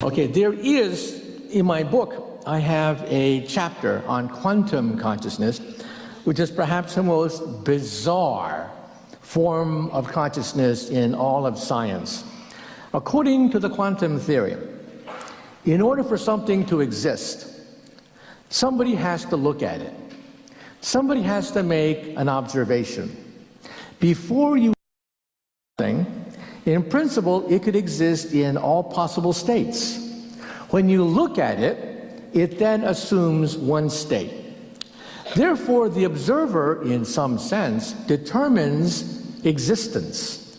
Okay, there is, in my book, I have a chapter on quantum consciousness, which is perhaps the most bizarre form of consciousness in all of science. According to the quantum theory, in order for something to exist, somebody has to look at it. Somebody has to make an observation. Before you think, in principle, it could exist in all possible states. When you look at it, it then assumes one state. Therefore, the observer, in some sense, determines existence.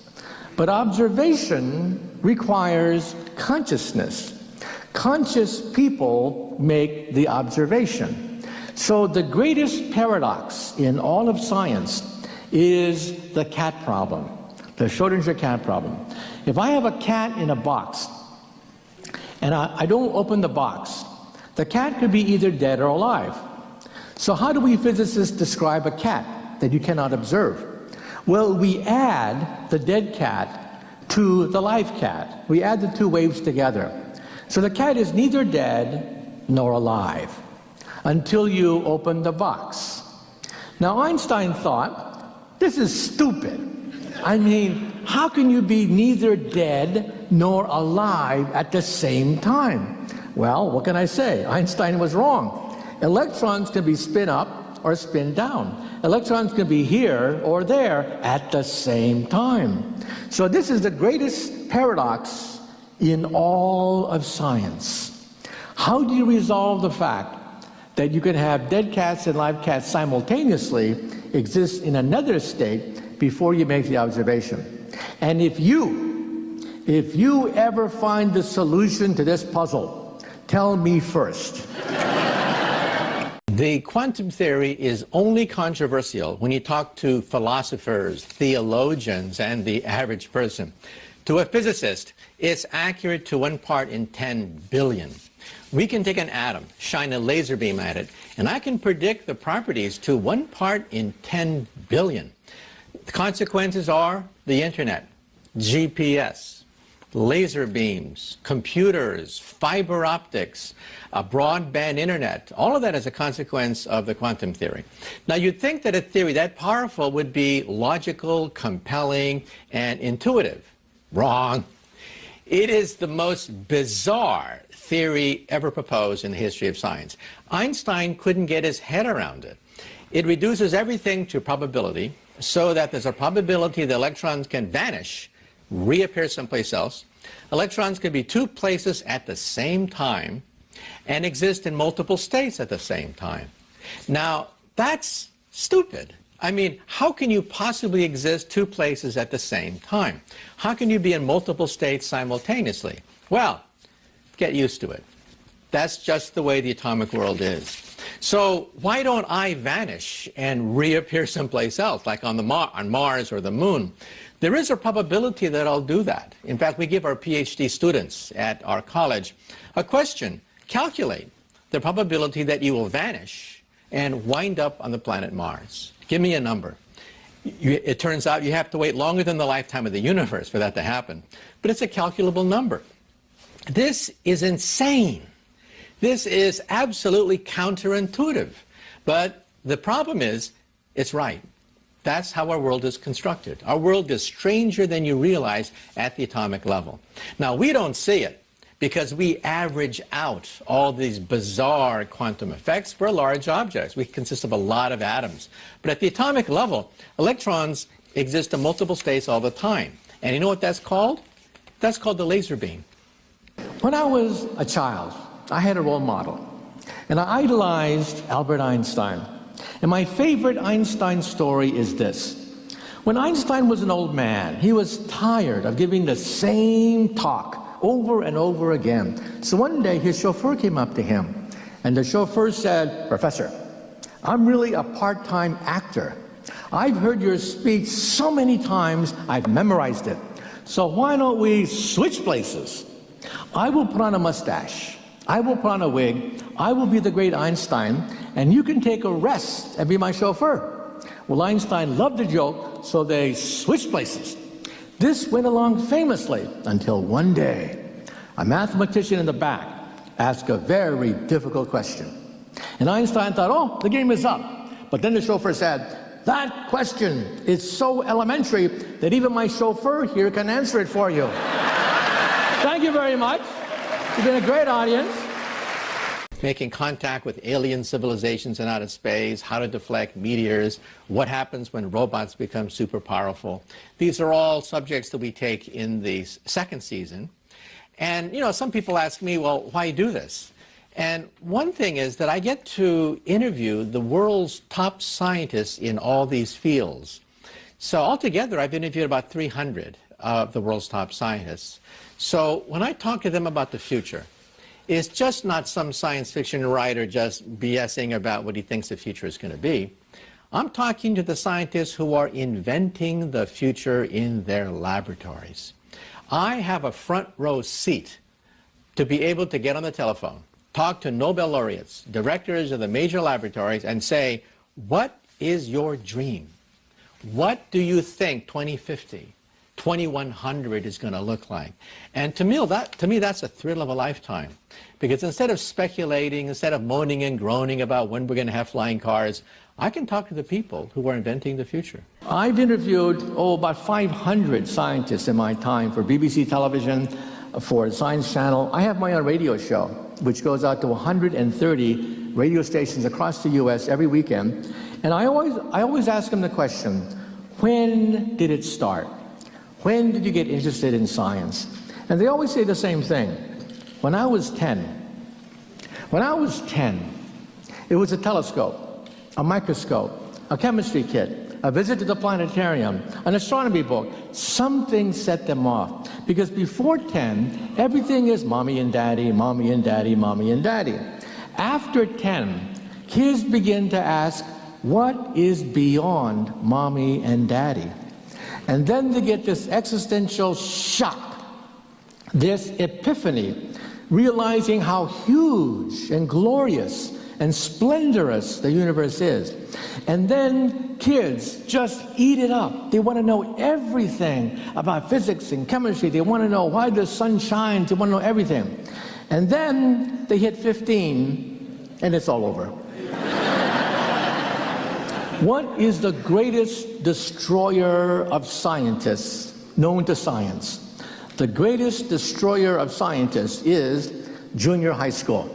But observation requires consciousness. Conscious people make the observation. So the greatest paradox in all of science is the cat problem, the Schrödinger cat problem. If I have a cat in a box and I don't open the box, the cat could be either dead or alive. So how do we physicists describe a cat that you cannot observe? Well, we add the dead cat to the live cat. We add the two waves together. So the cat is neither dead nor alive until you open the box. Now Einstein thought, this is stupid. I mean, how can you be neither dead nor alive at the same time? Well, what can I say? Einstein was wrong. Electrons can be spin up or spin down. Electrons can be here or there at the same time. So this is the greatest paradox in all of science. How do you resolve the fact that you can have dead cats and live cats simultaneously exist in another state before you make the observation? And if you ever find the solution to this puzzle, tell me first. The quantum theory is only controversial when you talk to philosophers, theologians, and the average person. To a physicist, it's accurate to 1 part in 10 billion. We can take an atom, shine a laser beam at it, and I can predict the properties to 1 part in 10 billion. The consequences are the internet, GPS, laser beams, computers, fiber optics, a broadband internet. All of that is a consequence of the quantum theory. Now, you'd think that a theory that powerful would be logical, compelling, and intuitive. Wrong. It is the most bizarre theory ever proposed in the history of science. Einstein couldn't get his head around it. It reduces everything to probability so that there's a probability that electrons can vanish, reappear someplace else. Electrons can be two places at the same time and exist in multiple states at the same time. Now, that's stupid. I mean, how can you possibly exist two places at the same time? How can you be in multiple states simultaneously? Well, get used to it. That's just the way the atomic world is. So why don't I vanish and reappear someplace else, like on Mars or the Moon? There is a probability that I'll do that. In fact, we give our PhD students at our college a question. Calculate the probability that you will vanish and wind up on the planet Mars. Give me a number. It turns out you have to wait longer than the lifetime of the universe for that to happen. But it's a calculable number. This is insane. This is absolutely counterintuitive. But the problem is, it's right. That's how our world is constructed. Our world is stranger than you realize at the atomic level. Now, we don't see it because we average out all these bizarre quantum effects for large objects. We consist of a lot of atoms. But at the atomic level, electrons exist in multiple states all the time. And you know what that's called? That's called the laser beam. When I was a child, I had a role model, and I idolized Albert Einstein. And my favorite Einstein story is this. When Einstein was an old man, he was tired of giving the same talk over and over again. So one day his chauffeur came up to him, and the chauffeur said, "Professor, I'm really a part-time actor. I've heard your speech so many times, I've memorized it. So why don't we switch places? I will put on a mustache. I will put on a wig. I will be the great Einstein, and you can take a rest and be my chauffeur." Well, Einstein loved the joke, so they switched places. This went along famously until one day, A mathematician in the back asked a very difficult question. And Einstein thought, oh, the game is up. But then the chauffeur said, that question is so elementary that even my chauffeur here can answer it for you. Thank you very much. You've been a great audience. Making contact with alien civilizations in outer space, how to deflect meteors, what happens when robots become super powerful. These are all subjects that we take in the second season. And, you know, some people ask me, well, why do this? And one thing is that I get to interview the world's top scientists in all these fields. So altogether, I've interviewed about 300 of the world's top scientists. So when I talk to them about the future, it's just not some science fiction writer just BSing about what he thinks the future is going to be. I'm talking to the scientists who are inventing the future in their laboratories. I have a front row seat to be able to get on the telephone, talk to Nobel laureates, directors of the major laboratories, and say, what is your dream? What do you think 2050, 2100 is going to look like? And to me, that's a thrill of a lifetime. Because instead of speculating, instead of moaning and groaning about when we're going to have flying cars, I can talk to the people who are inventing the future. I've interviewed, about 500 scientists in my time for BBC television, for Science Channel. I have my own radio show, which goes out to 130 radio stations across the U.S. every weekend. And I always ask them the question, when did it start? When did you get interested in science? And they always say the same thing. When I was 10. When I was 10, it was a telescope, a microscope, a chemistry kit, a visit to the planetarium, an astronomy book. Something set them off. Because before 10, everything is mommy and daddy, mommy and daddy, mommy and daddy. After 10, kids begin to ask, what is beyond mommy and daddy? And then they get this existential shock, this epiphany, realizing how huge and glorious and splendorous the universe is. And then kids just eat it up. They want to know everything about physics and chemistry. They want to know why the sun shines. They want to know everything. And then they hit 15 and it's all over. What is the greatest destroyer of scientists known to science? The greatest destroyer of scientists is junior high school.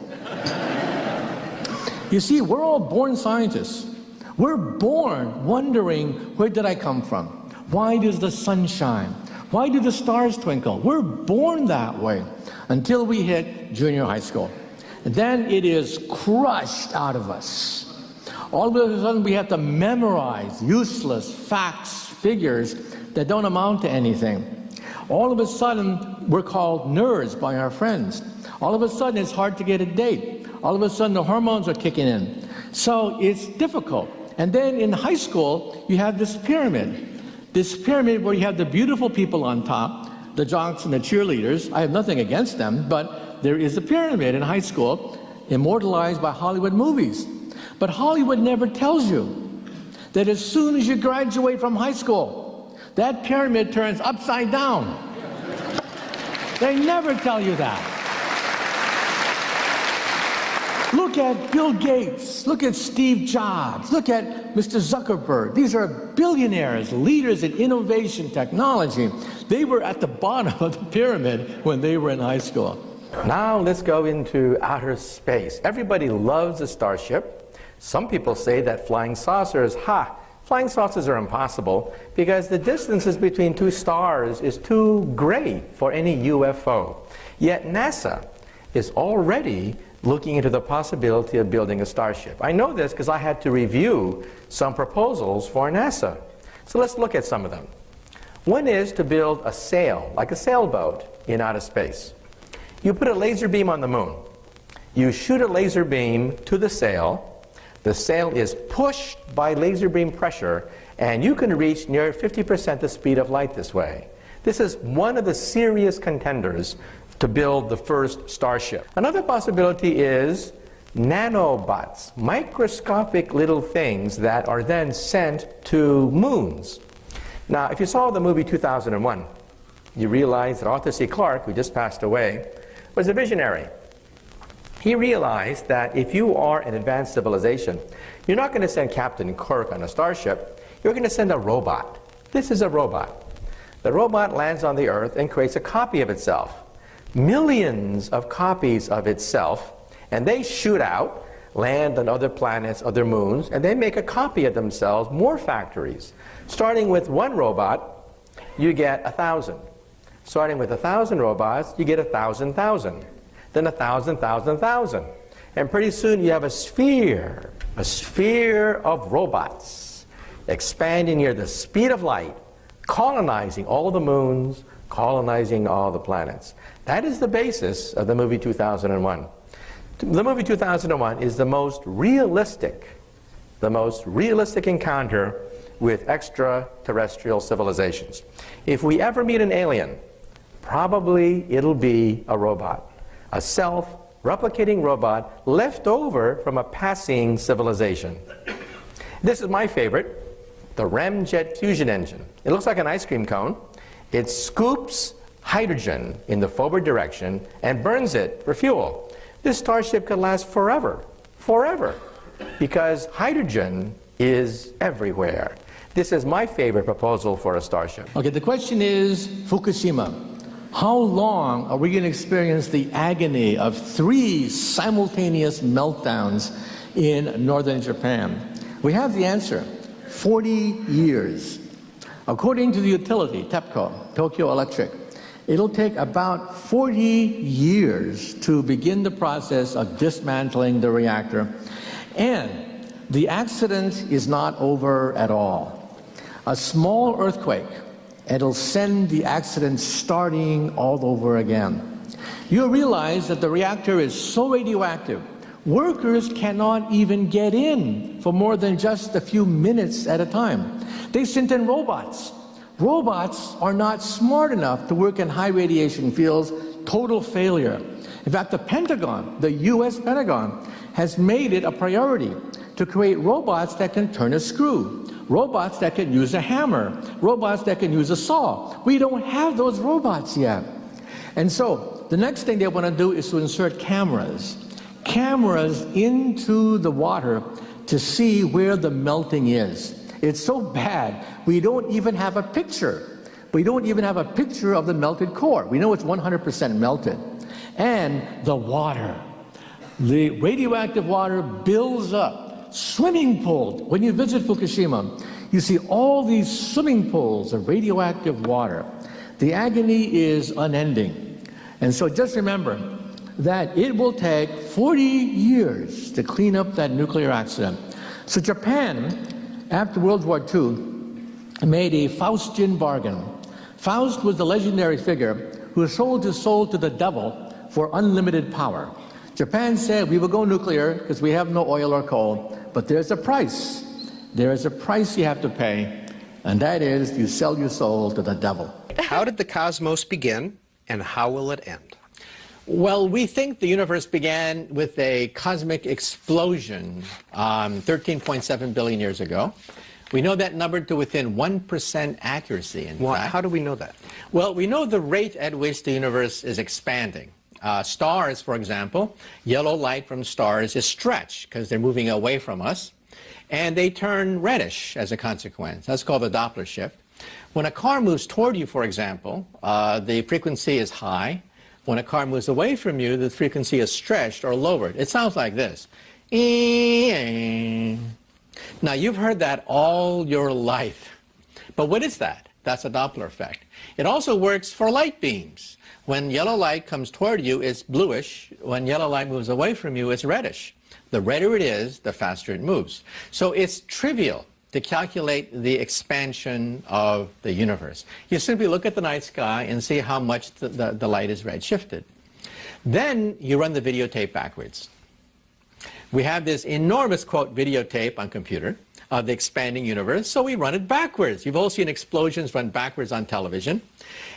You see, we're all born scientists. We're born wondering, where did I come from? Why does the sun shine? Why do the stars twinkle? We're born that way until we hit junior high school. And then it is crushed out of us. All of a sudden we have to memorize useless facts, figures that don't amount to anything. All of a sudden we're called nerds by our friends. All of a sudden it's hard to get a date. All of a sudden the hormones are kicking in. So it's difficult. And then in high school you have this pyramid. This pyramid where you have the beautiful people on top, the jocks and the cheerleaders. I have nothing against them, but there is a pyramid in high school immortalized by Hollywood movies. But Hollywood never tells you that as soon as you graduate from high school, that pyramid turns upside down. They never tell you that. Look at Bill Gates, look at Steve Jobs, look at Mr. Zuckerberg. These are billionaires, leaders in innovation technology. They were at the bottom of the pyramid when they were in high school. Now let's go into outer space. Everybody loves a starship. Some people say that flying saucers, flying saucers are impossible because the distances between two stars is too great for any UFO. Yet NASA is already looking into the possibility of building a starship. I know this because I had to review some proposals for NASA. So let's look at some of them. One is to build a sail, like a sailboat, in outer space. You put a laser beam on the moon. You shoot a laser beam to the sail. The sail is pushed by laser beam pressure, and you can reach near 50% the speed of light this way. This is one of the serious contenders to build the first starship. Another possibility is nanobots, microscopic little things that are then sent to moons. Now, if you saw the movie 2001, you realize that Arthur C. Clarke, who just passed away, was a visionary. He realized that if you are an advanced civilization, you're not going to send Captain Kirk on a starship, you're going to send a robot. This is a robot. The robot lands on the Earth and creates a copy of itself. Millions of copies of itself, and they shoot out, land on other planets, other moons, and they make a copy of themselves, more factories. Starting with one robot, you get 1,000. Starting with 1,000 robots, you get 1,000,000. Then 1,000,000,000. And pretty soon you have a sphere of robots expanding near the speed of light, colonizing all the moons, colonizing all the planets. That is the basis of the movie 2001. The movie 2001 is the most realistic encounter with extraterrestrial civilizations. If we ever meet an alien, probably it'll be a robot. A self-replicating robot left over from a passing civilization. This is my favorite, the ramjet fusion engine. It looks like an ice cream cone. It scoops hydrogen in the forward direction and burns it for fuel. This starship could last forever, because hydrogen is everywhere. This is my favorite proposal for a starship. Okay, the question is Fukushima. How long are we going to experience the agony of 3 simultaneous meltdowns in northern Japan? We have the answer, 40 years. According to the utility, TEPCO, Tokyo Electric, it'll take about 40 years to begin the process of dismantling the reactor. And the accident is not over at all. A small earthquake, it'll send the accident starting all over again. You realize that the reactor is so radioactive, workers cannot even get in for more than just a few minutes at a time. They sent in robots. Robots are not smart enough to work in high radiation fields, total failure. In fact, the Pentagon, the US Pentagon, has made it a priority to create robots that can turn a screw, robots that can use a hammer, robots that can use a saw. We don't have those robots yet. And so the next thing they want to do is to insert cameras into the water to see where the melting is. It's so bad, we don't even have a picture. We don't even have a picture of the melted core. We know it's 100% melted. And the water, the radioactive water builds up. Swimming pools. When you visit Fukushima, you see all these swimming pools of radioactive water. The agony is unending. And so just remember that it will take 40 years to clean up that nuclear accident. So Japan, after World War II, made a Faustian bargain. Faust was the legendary figure who sold his soul to the devil for unlimited power. Japan said, we will go nuclear because we have no oil or coal, but there's a price. There is a price you have to pay, and that is you sell your soul to the devil. How did the cosmos begin, and how will it end? Well, we think the universe began with a cosmic explosion 13.7 billion years ago. We know that number to within 1% accuracy, in fact. How do we know that? Well, we know the rate at which the universe is expanding. Stars, for example, yellow light from stars is stretched because they're moving away from us, and they turn reddish as a consequence. That's called the Doppler shift. When a car moves toward you, for example, the frequency is high. When a car moves away from you, the frequency is stretched or lowered. It sounds like this. Now, you've heard that all your life. But what is that? That's a Doppler effect. It also works for light beams. When yellow light comes toward you, it's bluish. When yellow light moves away from you, it's reddish. The redder it is, the faster it moves. So it's trivial to calculate the expansion of the universe. You simply look at the night sky and see how much the light is redshifted. Then you run the videotape backwards. We have this enormous, quote, videotape on computer of the expanding universe, so we run it backwards. You've all seen explosions run backwards on television.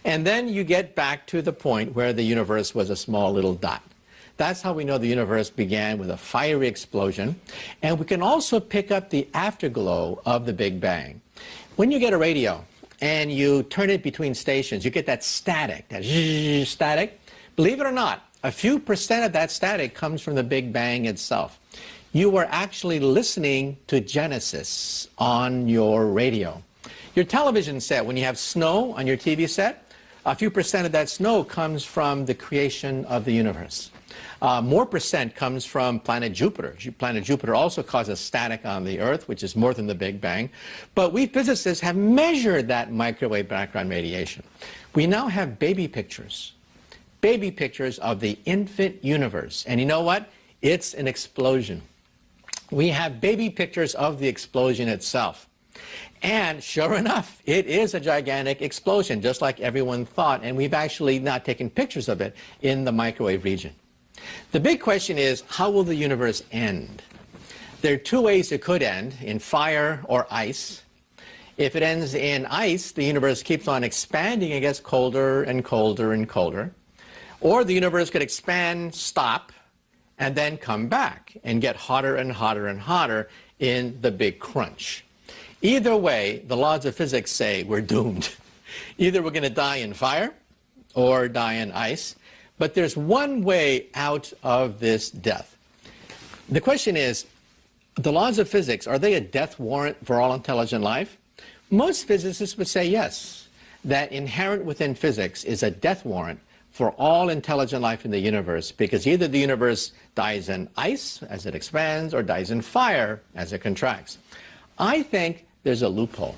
And then you get back to the point where the universe was a small little dot. That's how we know the universe began, with a fiery explosion. And we can also pick up the afterglow of the Big Bang. When you get a radio and you turn it between stations, you get that static, that static. Believe it or not, a few percent of that static comes from the Big Bang itself. You were actually listening to Genesis on your radio. Your television set, when you have snow on your TV set, a few percent of that snow comes from the creation of the universe. More percent comes from planet Jupiter. Planet Jupiter also causes static on the Earth, which is more than the Big Bang. But we physicists have measured that microwave background radiation. We now have baby pictures of the infant universe. And you know what? It's an explosion. We have baby pictures of the explosion itself. And sure enough, it is a gigantic explosion, just like everyone thought. And we've actually not taken pictures of it in the microwave region. The big question is, how will the universe end? There are two ways it could end, in fire or ice. If it ends in ice, the universe keeps on expanding and gets colder and colder and colder. Or the universe could expand, stop, and then come back and get hotter and hotter and hotter in the big crunch. Either way, the laws of physics say we're doomed. Either we're going to die in fire or die in ice. But there's one way out of this death. The question is, the laws of physics, are they a death warrant for all intelligent life? Most physicists would say yes, that inherent within physics is a death warrant for all intelligent life in the universe, because either the universe dies in ice as it expands or dies in fire as it contracts. I think there's a loophole.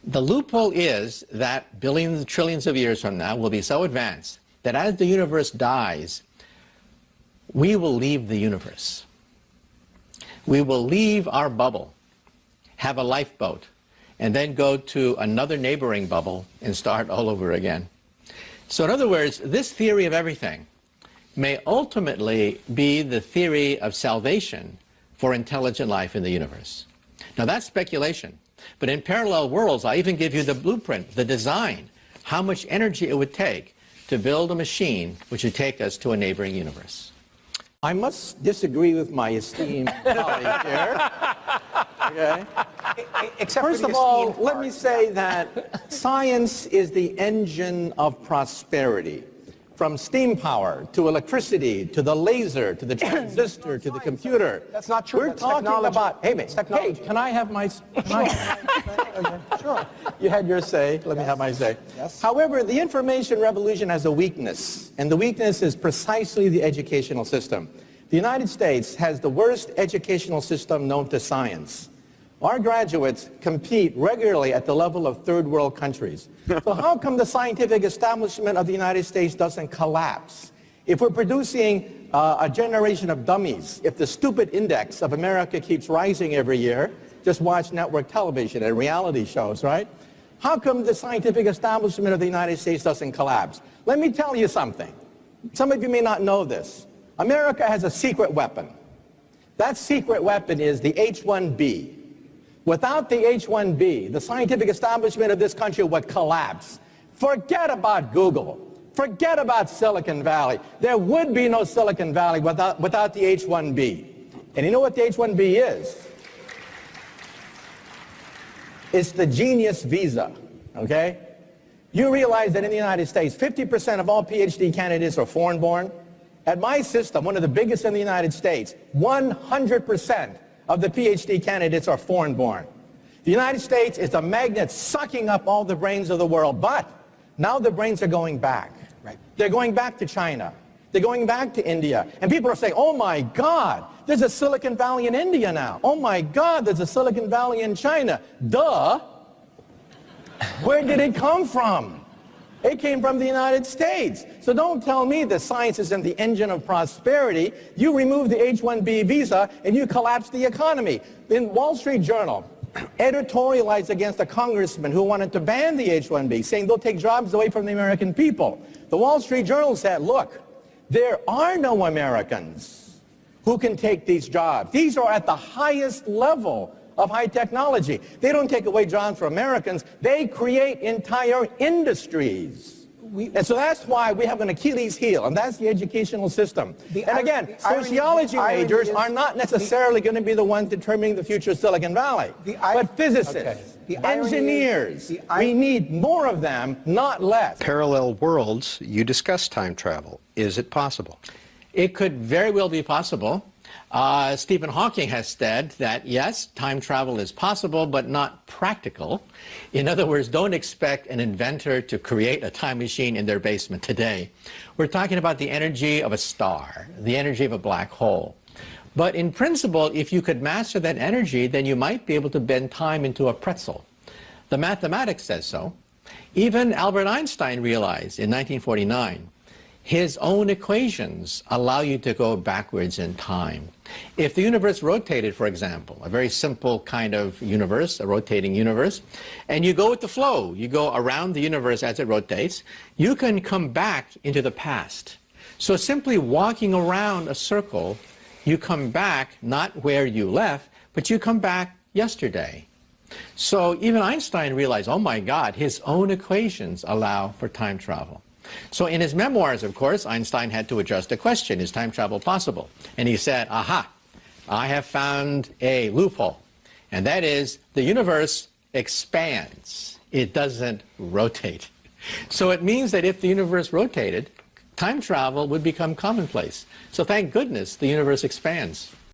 The loophole is that billions, trillions of years from now will be so advanced that as the universe dies, we will leave the universe. We will leave our bubble, have a lifeboat, and then go to another neighboring bubble and start all over again. So in other words, this theory of everything may ultimately be the theory of salvation for intelligent life in the universe. Now that's speculation. But in parallel worlds, I even give you the blueprint, the design, how much energy it would take to build a machine which would take us to a neighboring universe. I must disagree with my esteemed colleague here. Okay? Except First for the of all, esteemed let part. me say that science is the engine of prosperity. From steam power to electricity to the laser to the transistor to the computer. That's not true. We're That's talking technology. about, hey, It's technology. can I have my, Sure. You had your say, let me have my say. Yes. However, the information revolution has a weakness, and the weakness is precisely the educational system. The United States has the worst educational system known to science. Our graduates compete regularly at the level of third world countries. So how come the scientific establishment of the United States doesn't collapse? If we're producing a generation of dummies, if the stupid index of America keeps rising every year, just watch network television and reality shows, right? How come the scientific establishment of the United States doesn't collapse? Let me tell you something. Some of you may not know this. America has a secret weapon. That secret weapon is the H-1B. Without the H-1B, the scientific establishment of this country would collapse. Forget about Google. Forget about Silicon Valley. There would be no Silicon Valley without the H-1B. And you know what the H-1B is? It's the genius visa, okay? You realize that in the United States, 50% of all PhD candidates are foreign-born. At my system, one of the biggest in the United States, 100% of the PhD candidates are foreign-born. The United States is a magnet sucking up all the brains of the world, but now the brains are going back. Right. They're going back to China. They're going back to India. And people are saying, oh my God, there's a Silicon Valley in India now. Oh my God, there's a Silicon Valley in China. Duh. Where did it come from? It came from the United States. So don't tell me that science isn't the engine of prosperity. You remove the H-1B visa and you collapse the economy. In Wall Street Journal, editorialized against a congressman who wanted to ban the H-1B, saying they'll take jobs away from the American people. The Wall Street Journal said, look, there are no Americans who can take these jobs. These are at the highest level of high technology. They don't take away jobs from Americans. They create entire industries. And so that's why we have an Achilles heel, and that's the educational system. And again, sociology majors are not necessarily going to be the ones determining the future of Silicon Valley, but physicists, engineers. We need more of them, not less. Parallel worlds, you discuss time travel. Is it possible? It could very well be possible. Stephen Hawking has said that, yes, time travel is possible, but not practical. In other words, don't expect an inventor to create a time machine in their basement today. We're talking about the energy of a star, the energy of a black hole. But in principle, if you could master that energy, then you might be able to bend time into a pretzel. The mathematics says so. Even Albert Einstein realized in 1949 his own equations allow you to go backwards in time. If the universe rotated, for example, a very simple kind of universe, a rotating universe, and you go with the flow, you go around the universe as it rotates, you can come back into the past. So simply walking around a circle, you come back not where you left, but you come back yesterday. So even Einstein realized, oh my God, his own equations allow for time travel. So in his memoirs, of course, Einstein had to address the question, is time travel possible? And he said, aha, I have found a loophole. And that is, the universe expands. It doesn't rotate. So it means that if the universe rotated, time travel would become commonplace. So thank goodness the universe expands.